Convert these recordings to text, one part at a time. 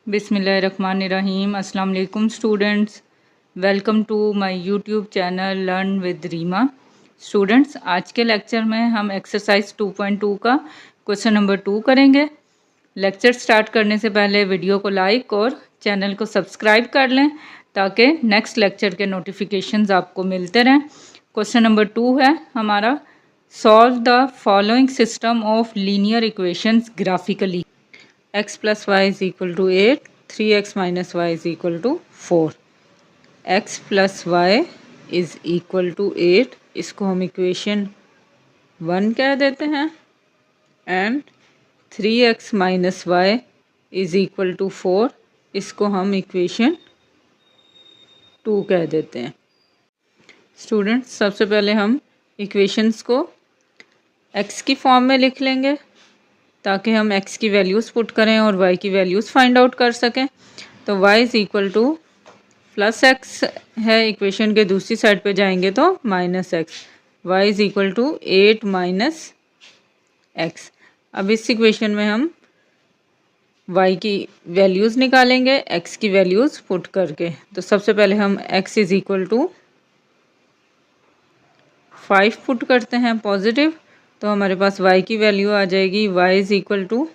बिस्मिल्लाहिर्रहमानिर्रहीम। अस्सलाम वालेकुम students, welcome to my YouTube channel learn with Reema. Students, आज के लेक्चर में हम एक्सरसाइज 2.2 का क्वेश्चन नंबर 2 करेंगे। लेक्चर स्टार्ट करने से पहले वीडियो को लाइक और चैनल को सब्सक्राइब कर लें ताकि नेक्स्ट लेक्चर के नोटिफिकेशंस आपको मिलते रहें। क्वेश्चन नंबर 2 है हमारा, solve the following system of linear equations graphically. x plus y is equal to 8, 3x minus y is equal to 4. x plus y is equal to 8, इसको हम equation 1 कह देते हैं, and 3x minus y is equal to 4, इसको हम equation 2 कह देते हैं। स्टूडेंट्स, सबसे पहले हम इक्वेशंस को x की फॉर्म में लिख लेंगे ताकि हम x की वैल्यूज़ पुट करें और y की वैल्यूज़ फाइंड आउट कर सकें। तो y is equal to plus X है, इक्वेशन के दूसरी साइड पे जाएंगे तो minus X. y is equal to 8 minus X. अब इस इक्वेशन में हम y की वैल्यूज़ निकालेंगे x की वैल्यूज़ पुट करके। तो सबसे पहले हम x is equal to 5 put करते हैं पॉजिटिव, तो हमारे पास y की वैल्यू आ जाएगी y is equal to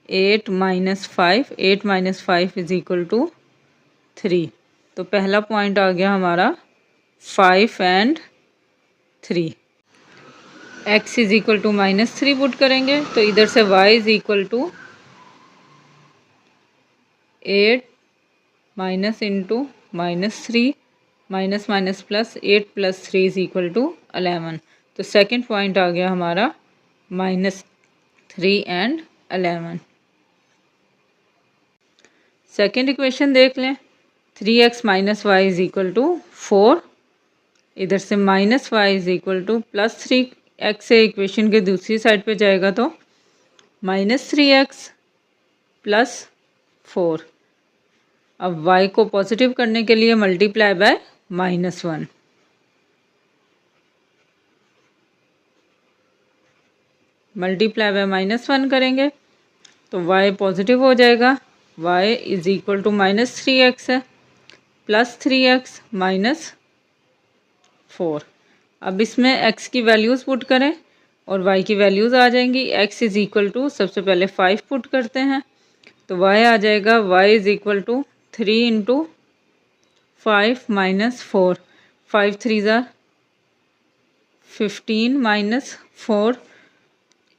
8 minus 5, 8 minus 5 is equal to 3। तो पहला पॉइंट आ गया हमारा 5 and 3। x is equal to minus 3 put करेंगे तो इधर से y is equal to 8 minus into minus 3, minus minus plus, 8 plus 3 is equal to 11। तो सेकंड पॉइंट आ गया हमारा -3 एंड 11। सेकेंड इक्वेशन देख लें, 3x minus Y is equal to 4, इधर से minus Y is equal to plus 3x से equation के दूसरी साइड पे जाएगा तो -3x प्लस 4। अब y को पॉजिटिव करने के लिए मल्टीप्लाई बाय -1। मल्टीप्लाई बाय -1 करेंगे तो y पॉजिटिव हो जाएगा, y is equal to -3x है, प्लस 3x माइनस 4। अब इसमें x की वैल्यूज़ पुट करें और y की वैल्यूज़ आ जाएंगी। x इज़ इक्वल टू सबसे पहले 5 पुट करते हैं तो y आ जाएगा, y is equal to 3 into 5 minus 4, 5 3 ज़ा 15 माइनस 4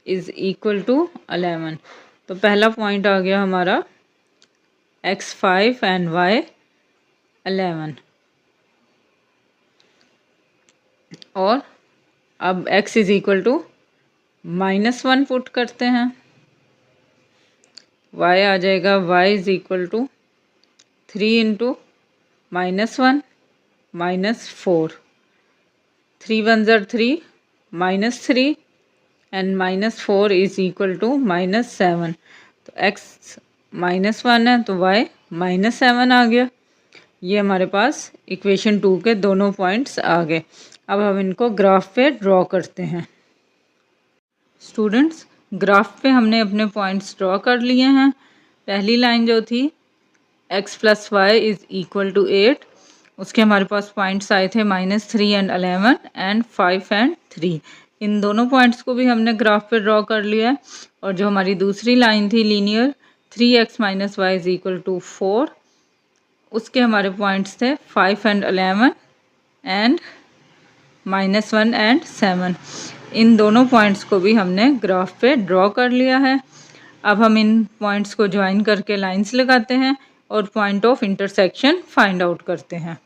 इज़ इक्वल टू 11। तो पहला पॉइंट आ गया हमारा x 5 एंड y 11। और अब x is equal to -1 put करते हैं, y आ जाएगा, y is equal to 3 into -1 minus 4, 3 1 ज़ा 3 minus 3 and -4 is equal to -7। तो x -1 है तो y -7 आ गया। ये हमारे पास इक्वेशन 2 के दोनों पॉइंट्स आ गए। अब हम इनको ग्राफ पे ड्रॉ करते हैं। स्टूडेंट्स, ग्राफ पे हमने अपने पॉइंट्स ड्रॉ कर लिए हैं। पहली लाइन जो थी x plus Y is equal to 8, उसके हमारे पास पॉइंट्स आए थे -3 एंड 11 एंड 5 एंड 3। इन दोनों पॉइंट्स को भी हमने ग्राफ पे ड्रॉ कर लिया है। और जो हमारी दूसरी लाइन थी linear 3x minus Y is equal to 4, उसके हमारे पॉइंट्स थे 5 एंड 11 एंड -1 एंड 7। इन दोनों पॉइंट्स को भी हमने ग्राफ पे ड्रॉ कर लिया है। अब हम इन पॉइंट्स को ज्वाइन करके लाइंस लगाते हैं और point of intersection find out करते हैं।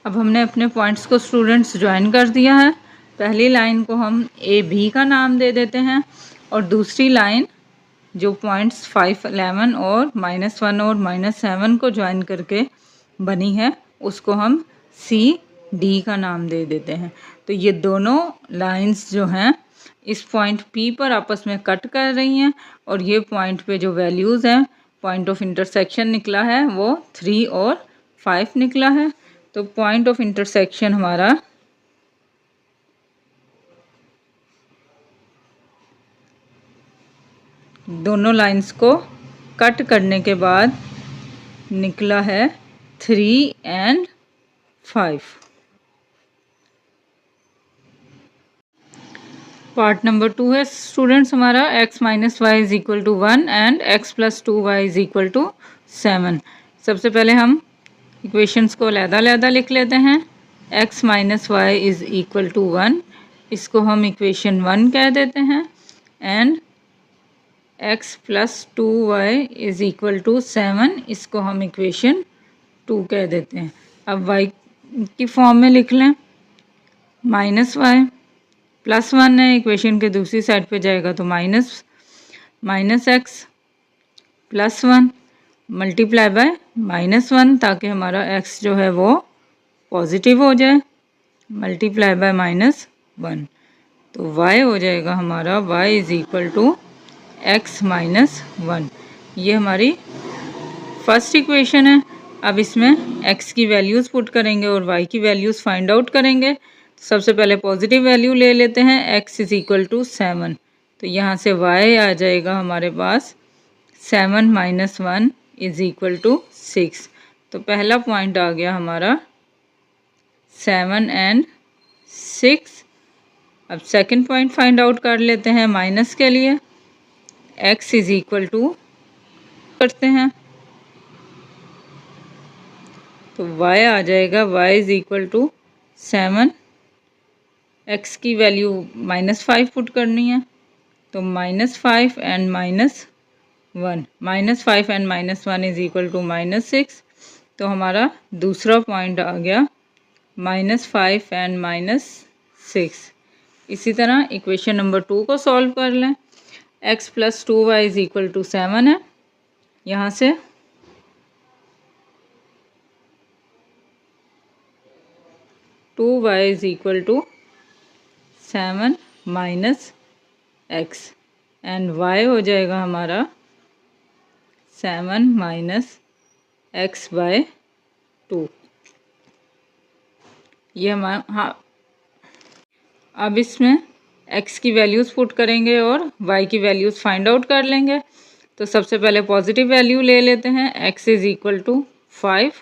अब हमने अपने पॉइंट्स को स्टूडेंट्स ज्वाइन कर दिया है। पहली लाइन को हम ए बी का नाम दे देते हैं और दूसरी लाइन जो पॉइंट्स 5 11 और -1 और -7 को ज्वाइन करके बनी है उसको हम सी डी का नाम दे देते हैं। तो ये दोनों लाइंस जो हैं इस पॉइंट पी पर आपस में कट कर रही हैं और ये पॉइंट पे जो वैल्यूज़ हैं, पॉइंट ऑफ इंटरसेक्शन निकला है वो 3 और 5 निकला है। तो पॉइंट ऑफ इंटरसेक्शन हमारा दोनों लाइंस को कट करने के बाद निकला है 3 and 5। पार्ट नंबर 2 है स्टूडेंट्स हमारा x minus Y is equal to 1 and x plus 2y is equal to 7। सबसे पहले हम इक्वेशंस को अलग-अलग लिख लेते हैं। x minus Y is equal to 1, इसको हम इक्वेशन 1 कह देते हैं, and x plus 2y is equal to 7, इसको हम इक्वेशन 2 कह देते हैं। अब y की फॉर्म में लिख लें, माइनस वाई प्लस 1 है, इक्वेशन के दूसरी साइड पे जाएगा तो minus x plus 1 multiply by -1, ताकि हमारा x जो है वो पॉजिटिव हो जाए, मल्टीप्लाई बाय -1, तो y हो जाएगा हमारा y is equal to x minus 1। ये हमारी फर्स्ट इक्वेशन है। अब इसमें x की वैल्यूज़ पुट करेंगे और y की वैल्यूज़ फाइंड आउट करेंगे। सबसे पहले पॉजिटिव वैल्यू ले लेते हैं, x इज इक्वल टू 7, तो यहाँ से y आ जाएगा हमारे पास 7 माइनस 1 इज इक्वल टू 6। तो पहला पॉइंट आ गया हमारा 7 एंड 6। अब सेकंड पॉइंट फाइंड आउट कर लेते हैं माइनस के लिए। x इज इक्वल टू करते हैं तो y आ जाएगा, y is equal to 7, x की वैल्यू -5 पुट करनी है, तो -5 and -1, -5 and -1 is equal to -6। तो हमारा दूसरा पॉइंट आ गया -5 एंड -6। इसी तरह इक्वेशन नंबर 2 को सॉल्व कर लें। x plus 2y is equal to 7 है, यहाँ से 2y is equal to 7 minus x and y हो जाएगा हमारा 7 माइनस x बाय 2। ये हमारा, हाँ, अब इसमें x की वैल्यूज़ पुट करेंगे और y की वैल्यूज़ फाइंड आउट कर लेंगे। तो सबसे पहले पॉजिटिव वैल्यू ले लेते हैं, x इज़ इक्वल टू 5,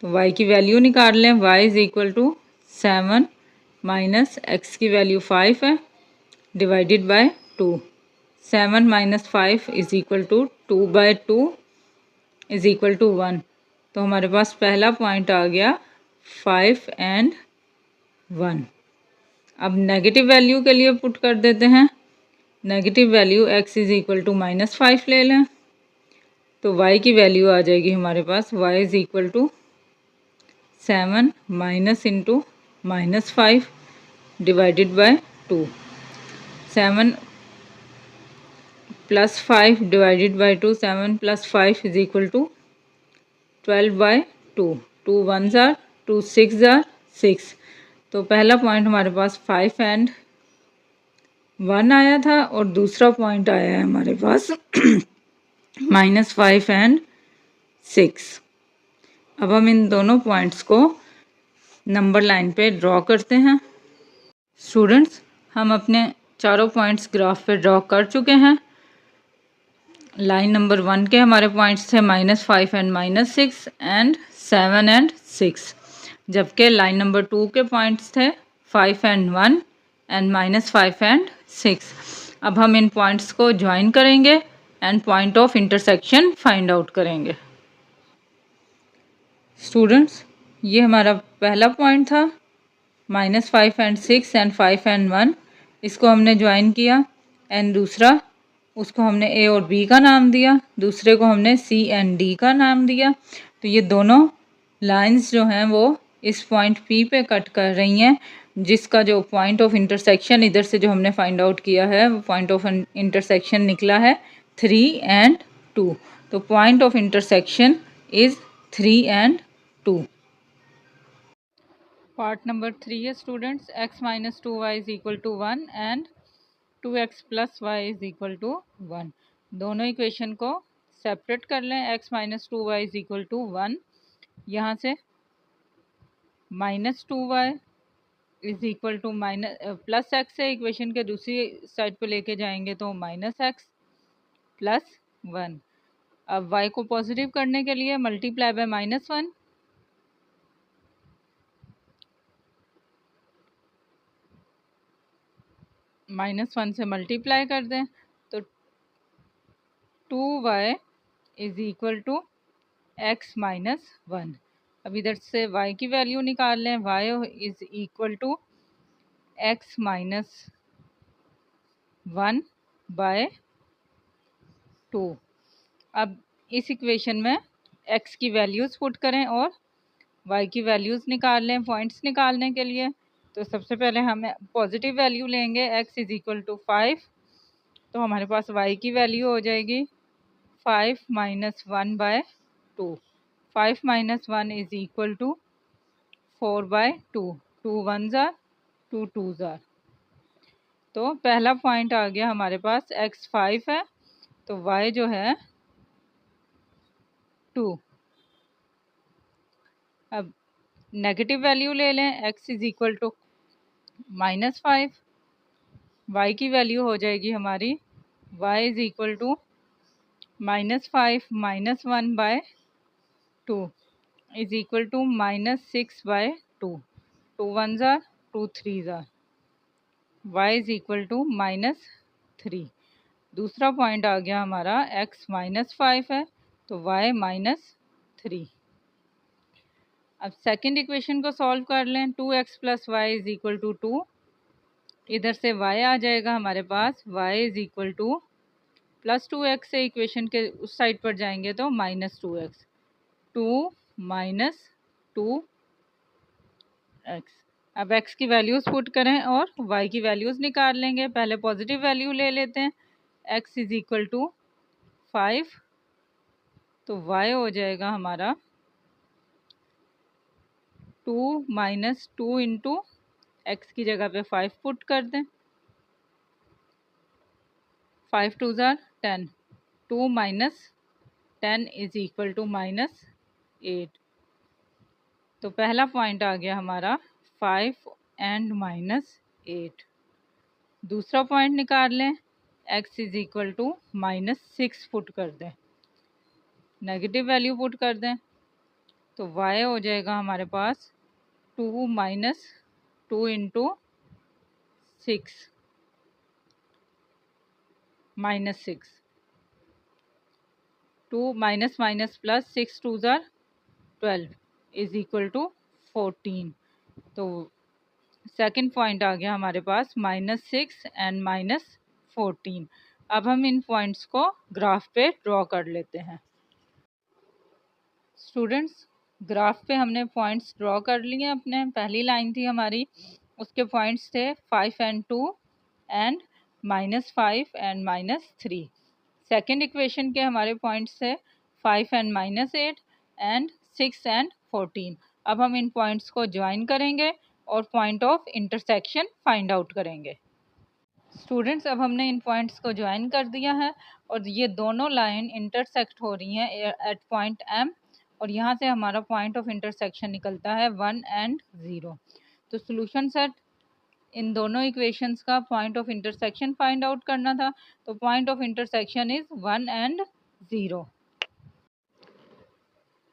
तो y की वैल्यू निकाल लें, y is equal to 7 minus x की वैल्यू 5 है, divided by 2। 7 minus 5 is equal to 2/2 is equal to 1। तो हमारे पास पहला पॉइंट आ गया 5 एंड 1। अब नेगेटिव वैल्यू के लिए पुट कर देते हैं, negative value x is equal to -5 ले लें, तो y की वैल्यू आ जाएगी हमारे पास, y is equal to 7 minus into -5 divided by 2। 7 plus 5 divided by 2, 7 plus 5 is equal to 12/2, 2 1s are 2 6 are 6। तो पहला पॉइंट हमारे पास 5 एंड 1 आया था और दूसरा पॉइंट आया है हमारे पास -5 एंड 6। अब हम इन दोनों पॉइंट्स को नंबर लाइन पे ड्रॉ करते हैं। स्टूडेंट्स, हम अपने चारों पॉइंट्स ग्राफ पे ड्रॉ कर चुके हैं। लाइन नंबर 1 के हमारे पॉइंट्स थे -5 एंड -6 एंड 7 एंड 6, जबकि लाइन नंबर 2 के पॉइंट्स थे 5 एंड 1 एंड -5 एंड 6। अब हम इन पॉइंट्स को ज्वाइन करेंगे and point of intersection find out करेंगे। स्टूडेंट्स, ये हमारा पहला पॉइंट था -5 एंड 6 एंड 5 एंड 1, इसको हमने ज्वाइन किया, एंड दूसरा उसको हमने ए और बी का नाम दिया, दूसरे को हमने सी एंड डी का नाम दिया। तो ये दोनों लाइंस जो हैं वो इस पॉइंट पी पे कट कर रही हैं, जिसका जो पॉइंट ऑफ इंटरसेक्शन इधर से जो हमने फाइंड आउट किया है, वो पॉइंट ऑफ इंटरसेक्शन निकला है 3 एंड 2। तो point of intersection is 3 and 2। Part number 3 है students, x minus 2y is equal to 1 and 2x plus Y is equal to 1। दोनों इक्वेशन को सेपरेट कर लें, x minus 2y is equal to 1, यहाँ से -2y is equal to plus X है, equation के दूसरी साइड पे लेके जाएंगे तो -x प्लस 1। अब y को पॉजिटिव करने के लिए मल्टीप्लाई बाय -1, -1 से मल्टीप्लाई कर दें तो 2y is equal to x minus 1। अब इधर से y की वैल्यू निकाल लें, y is equal to x minus 1 by 2। अब इस इक्वेशन में x की वैल्यूज़ पुट करें और y की वैल्यूज़ निकाल लें पॉइंट्स निकालने के लिए। तो सबसे पहले हम पॉजिटिव वैल्यू लेंगे, x इज़ इक्वल टू 5, तो हमारे पास y की वैल्यू हो जाएगी 5 minus 1 by 2। 5 minus 1 is equal to 4 by 2। 2 1 ज़ार, 2 2 ज़ार। तो पहला पॉइंट आ गया हमारे पास, x 5 है तो y जो है 2। अब नेगेटिव वैल्यू ले लें, x is equal to -5, y की वैल्यू हो जाएगी हमारी y is equal to -5 minus 1 by 2 is equal to -6 by 2। 2 1 ज़ार, 2 3 ज़ार, y इज़ इक्वल टू -3। दूसरा पॉइंट आ गया हमारा, x -5 है तो y -3। अब सेकंड इक्वेशन को सॉल्व कर लें, 2x plus Y is equal to 2। इधर से y आ जाएगा हमारे पास, y is equal to plus 2x से इक्वेशन के उस साइड पर जाएंगे तो -2x, 2 माइनस 2x। अब x की वैल्यूज़ पुट करें और y की वैल्यूज़ निकाल लेंगे। पहले पॉजिटिव वैल्यू ले लेते हैं, x इज़ इक्वल टू 5, तो y हो जाएगा हमारा 2 माइनस 2 इंटू x की जगह पे 5 पुट कर दें, 5 2 ज़ार 10, 2 माइनस 10 इज़ इक्वल टू -8। तो पहला पॉइंट आ गया हमारा 5 एंड -8। दूसरा पॉइंट निकाल लें, x is equal to -6 put कर दें, नेगेटिव वैल्यू पुट कर दें तो y हो जाएगा हमारे पास 2 minus 2 into 6 -6, 2 minus minus plus 6 2 ज़ार 12 इज़ इक्वल टू 14। तो सेकंड पॉइंट आ गया हमारे पास -6 एंड -14। अब हम इन पॉइंट्स को ग्राफ पे ड्रॉ कर लेते हैं। स्टूडेंट्स, ग्राफ पे हमने पॉइंट्स ड्रॉ कर लिए अपने। पहली लाइन थी हमारी, उसके पॉइंट्स थे 5 and 2 and -5 and -3। Second equation के हमारे पॉइंट्स थे 5 एंड -8 एंड 6 एंड 14। अब हम इन पॉइंट्स को ज्वाइन करेंगे और point of intersection find out करेंगे। स्टूडेंट्स, अब हमने इन पॉइंट्स को ज्वाइन कर दिया है और ये दोनों लाइन इंटरसेक्ट हो रही हैं एट पॉइंट M, और यहाँ से हमारा पॉइंट ऑफ इंटरसेक्शन निकलता है 1 एंड 0। तो सॉल्यूशन सेट, इन दोनों इक्वेशंस का point of intersection find out करना था, तो point of intersection is 1 and 0।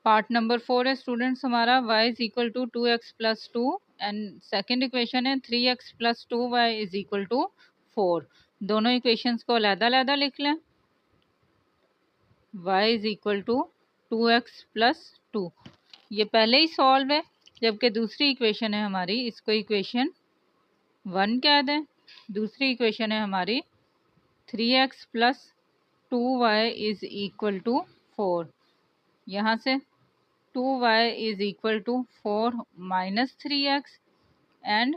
Part number 4 है स्टूडेंट्स हमारा, y is equal to 2x plus 2 and second equation है 3x plus 2y is equal to 4। दोनों equations को अलग-अलग लिख लें। y is equal to 2x plus 2, ये पहले ही सॉल्व है, जबकि दूसरी इक्वेशन है हमारी, इसको इक्वेशन 1 कह दें। दूसरी इक्वेशन है हमारी 3x plus 2y is equal to 4। यहाँ से 2y is equal to 4 minus 3x and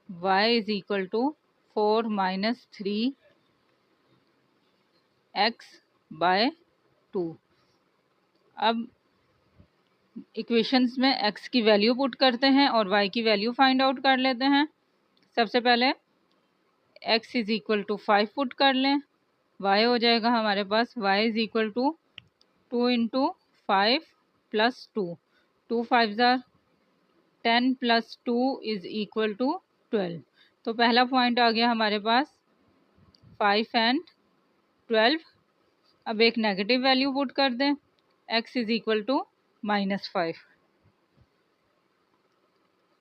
y is equal to 4 minus 3x by 2। अब इक्वेशंस में x की वैल्यू पुट करते हैं और y की वैल्यू फाइंड आउट कर लेते हैं। सबसे पहले x is equal to 5 put कर लें, y हो जाएगा हमारे पास y is equal to 2 into 5 plus 2, 2 5 ज़ार 10 प्लस 2 इज इक्वल टू 12। तो पहला पॉइंट आ गया हमारे पास 5 एंड 12। अब एक नेगेटिव वैल्यू पुट कर दें, x इज इक्वल टू -5।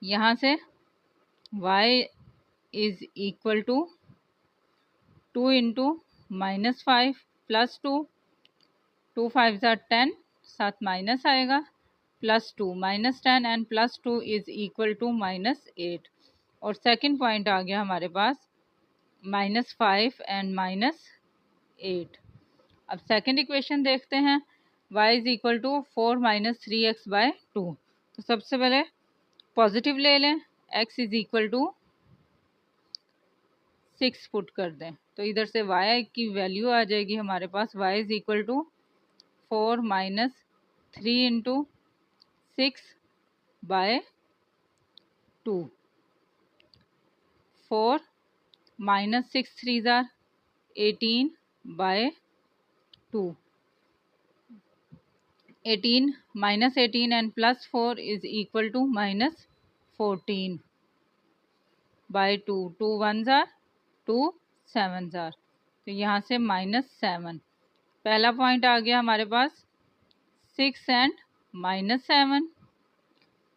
यहाँ से y is equal to 2 into -5 plus 2, 2 5 ज़ा 10, साथ माइनस आएगा, +2 -10 एंड +2 इज इक्वल टू -8। और सेकंड पॉइंट आ गया हमारे पास -5 एंड -8। अब सेकंड इक्वेशन देखते हैं, y is equal to 4 - 3x/2। तो सबसे पहले पॉजिटिव ले लें, x is equal to 6 put कर दें, तो इधर से y की वैल्यू आ जाएगी हमारे पास, y is equal to 4 - 3 into 6/2। 4 -6 3 ज़ार 18/2। 18 -18 एंड +4 इज इक्वल टू -14/2। 2 1 ज़ार 2 7 ज़ार, तो यहाँ से -7। पहला पॉइंट आ गया हमारे पास 6 एंड -7।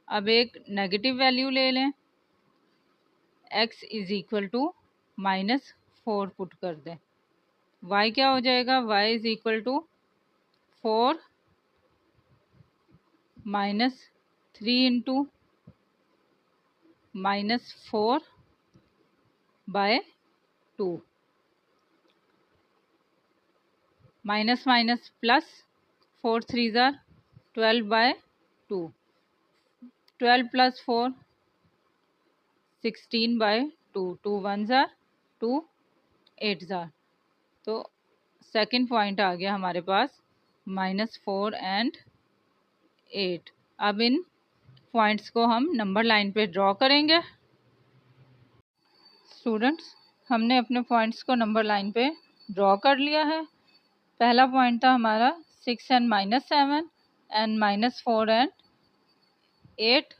अब एक नेगेटिव वैल्यू ले लें, x is equal to -4 put कर दें, y क्या हो जाएगा, y is equal to 4 -3 into -4/2। Minus minus plus, 4 3 ज़ार 12/2, 12 + 4 16/2, 2 1 ज़ार 2 8 ज़ार। तो सेकंड पॉइंट आ गया हमारे पास -4 एंड 8। अब इन पॉइंट्स को हम नंबर लाइन पे ड्रॉ करेंगे। स्टूडेंट्स, हमने अपने पॉइंट्स को नंबर लाइन पे ड्रॉ कर लिया है। पहला पॉइंट था हमारा 6 and -7 and -4 and 8।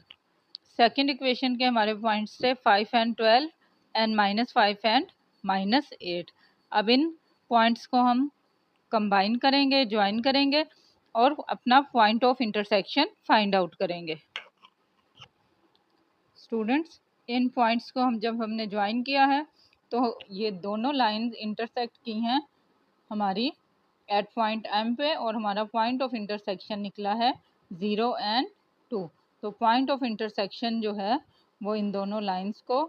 Second equation के हमारे पॉइंट्स थे 5 एंड 12 एंड -5 एंड -8। अब इन पॉइंट्स को हम कंबाइन करेंगे, ज्वाइन करेंगे और अपना point of intersection find out करेंगे। स्टूडेंट्स, इन पॉइंट्स को जब हमने ज्वाइन किया है तो ये दोनों लाइंस इंटरसेक्ट की हैं हमारी एट पॉइंट M पे, और हमारा पॉइंट ऑफ इंटरसेक्शन निकला है 0 एंड 2। तो पॉइंट ऑफ इंटरसेक्शन जो है वो इन दोनों लाइंस को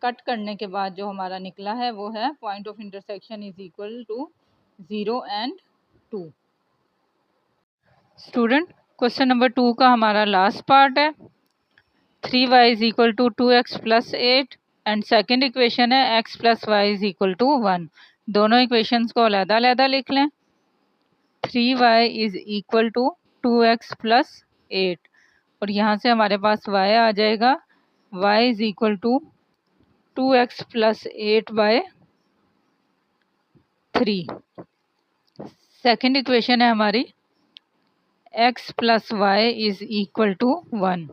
कट करने के बाद जो हमारा निकला है वो है point of intersection is equal to 0 and 2। Student, question number 2 का हमारा लास्ट पार्ट है। 3y is equal to 2x + 8 and second equation है x + y is equal to 1। दोनों इक्वेशंस को अलग-अलग लिख लें। 3y is equal to 2x + 8, और यहाँ से हमारे पास y आ जाएगा, y is equal to 2x + 8/3। Second equation है हमारी x + y is equal to 1।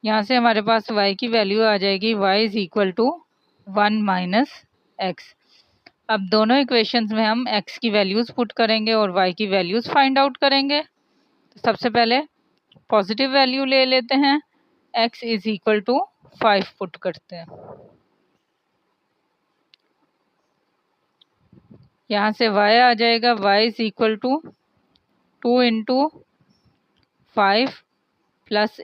यहाँ से हमारे पास y की वैल्यू आ जाएगी, y is equal to 1 - x। अब दोनों इक्वेशंस में हम x की वैल्यूज़ पुट करेंगे और y की वैल्यूज़ फाइंड आउट करेंगे। तो सबसे पहले पॉजिटिव वैल्यू ले लेते हैं, x is equal to 5 put करते हैं। यहाँ से y आ जाएगा, y is equal to 2 into 5 +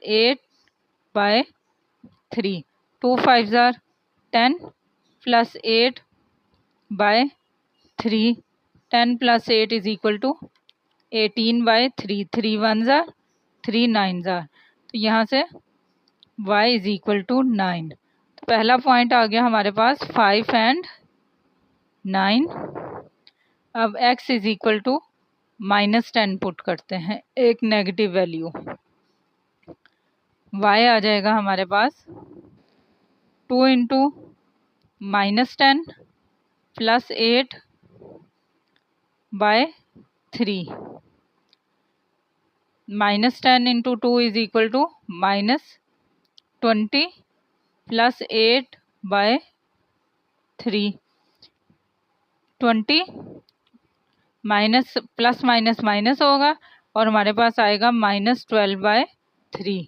8/3। 2 5 ज़ार 10 + 8/3, 10 + 8 इज इक्वल टू 18/3, 3 1 ज़ार 3 9 ज़ार। तो यहाँ से y इज इक्वल टू 9। तो पहला पॉइंट आ गया हमारे पास 5 एंड 9। अब x is equal to -10 put करते हैं, एक नेगेटिव वैल्यू। y आ जाएगा हमारे पास 2 into -10 + 8/3। -10 into 2 is equal to -20 + 8/3। 20 minus plus minus minus होगा और हमारे पास आएगा -12/3।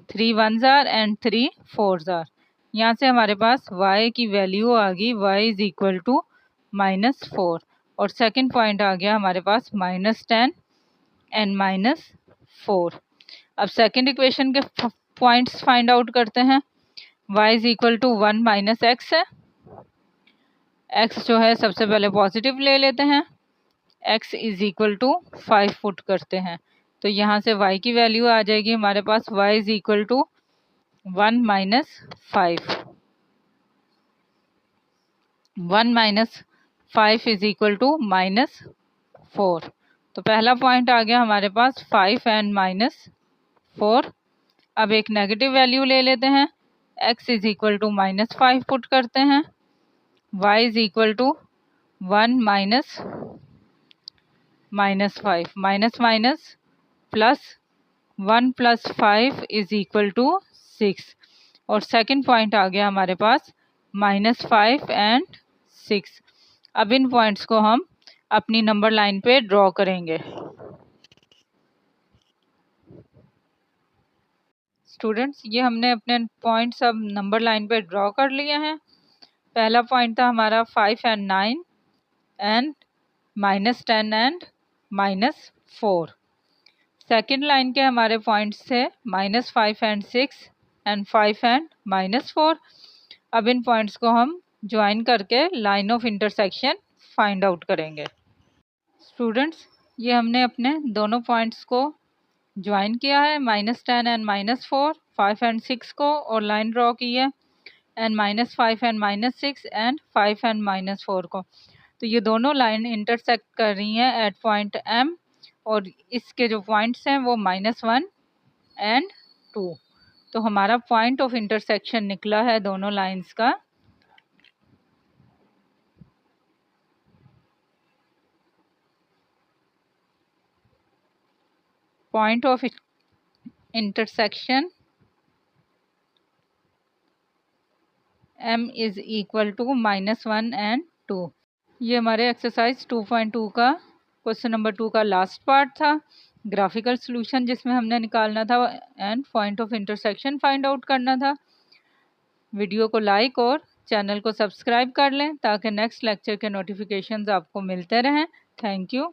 3 1s are and 3 4s are. यहाँ से हमारे पास y की वैल्यू आ गई, y इज इक्वल टू -4। और सेकंड पॉइंट आ गया हमारे पास -10 एंड -4। अब सेकंड इक्वेशन के पॉइंट्स फाइंड आउट करते हैं। y is equal to 1 minus X है। x जो है सबसे पहले पॉजिटिव ले लेते हैं, x is equal to 5 put करते हैं, तो यहाँ से y की वैल्यू आ जाएगी हमारे पास y is equal to 1 minus 5। 1 minus 5 is equal to -4। तो पहला पॉइंट आ गया हमारे पास 5 एंड -4। अब एक नेगेटिव वैल्यू ले लेते हैं, x is equal to -5 put करते हैं, y is equal to 1 minus -5, minus minus plus 1 plus 5 is equal to 6। और सेकंड पॉइंट आ गया हमारे पास -5 एंड 6। अब इन पॉइंट्स को हम अपनी नंबर लाइन पे ड्रॉ करेंगे। स्टूडेंट्स, ये हमने अपने पॉइंट्स अब नंबर लाइन पे ड्रॉ कर लिए हैं। पहला पॉइंट था हमारा 5 and 9 and -10 and -4। Second line के हमारे पॉइंट्स थे -5 एंड 6 एंड 5 एंड -4। अब इन पॉइंट्स को हम ज्वाइन करके line of intersection find out करेंगे। स्टूडेंट्स, ये हमने अपने दोनों पॉइंट्स को ज्वाइन किया है, -10 एंड -4, 5 एंड 6 को, और लाइन ड्रॉ की है एंड -5 एंड -6 एंड 5 एंड -4 को। तो ये दोनों लाइन इंटरसेक्ट कर रही हैं एट पॉइंट M, और इसके जो पॉइंट्स हैं वो -1 एंड 2। तो हमारा पॉइंट ऑफ इंटरसेक्शन निकला है दोनों लाइंस का point of intersection M is equal to -1 and 2। ये हमारे एक्सरसाइज 2.2 का क्वेश्चन नंबर 2 का लास्ट पार्ट था, ग्राफिकल सॉल्यूशन, जिसमें हमने निकालना था and point of intersection find out करना था। वीडियो को लाइक और चैनल को सब्सक्राइब कर लें ताकि नेक्स्ट लेक्चर के नोटिफिकेशंस आपको मिलते रहें। Thank you.